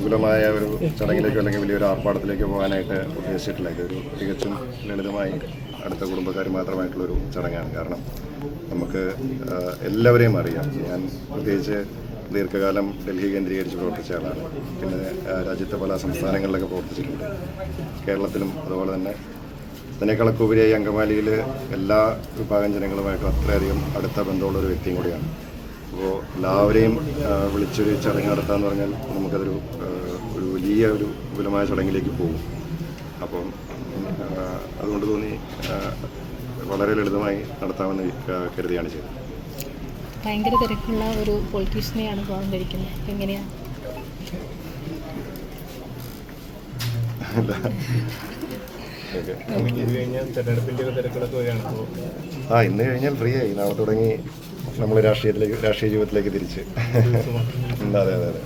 വിപുലമായ ഒരു ചടങ്ങിലേക്കോ അല്ലെങ്കിൽ വലിയൊരു ആർപ്പാടത്തിലേക്ക് പോകാനായിട്ട് ഉദ്ദേശിച്ചിട്ടില്ല. ഇതൊരു തികച്ചും ലളിതമായി അടുത്ത കുടുംബക്കാർ മാത്രമായിട്ടുള്ളൊരു ചടങ്ങാണ്. കാരണം നമുക്ക് എല്ലാവരെയും അറിയാം. ഞാൻ പ്രത്യേകിച്ച് ദീർഘകാലം ഡൽഹി കേന്ദ്രീകരിച്ച് പ്രവർത്തിച്ച ആളാണ്. പിന്നെ രാജ്യത്തെ പല സംസ്ഥാനങ്ങളിലൊക്കെ പ്രവർത്തിച്ചിട്ടുണ്ട്. കേരളത്തിലും അതുപോലെ തന്നെ അതിനേക്കാളൊക്കെ ഉപരിയായി അങ്കമാലിയിൽ എല്ലാ വിഭാഗം ജനങ്ങളുമായിട്ടും അത്രയധികം അടുത്ത ബന്ധമുള്ളൊരു വ്യക്തിയും കൂടിയാണ്. അപ്പോൾ എല്ലാവരെയും വിളിച്ചൊരു ചടങ്ങ് നടത്താമെന്ന് പറഞ്ഞാൽ നമുക്കതൊരു ഒരു വലിയ ഒരു വിപുലമായ ചടങ്ങിലേക്ക് പോകും. അപ്പം അതുകൊണ്ട് തോന്നി വളരെ ലളിതമായി നടത്താമെന്ന് കരുതിയാണ് ചെയ്തത്. ഭയങ്കര തിരക്കുള്ള ഒരു പൊളിറ്റീഷ്യനെയാണ് വിവാഹം കഴിക്കുന്നത്. എങ്ങനെയാണ്? ഇന്ന് കഴിഞ്ഞാൽ ഫ്രീ ആയി. നാളെ തുടങ്ങി നമ്മൾ രാഷ്ട്രീയ ജീവിതത്തിലേക്ക് തിരിച്ച്. അതെ അതെ അതെ.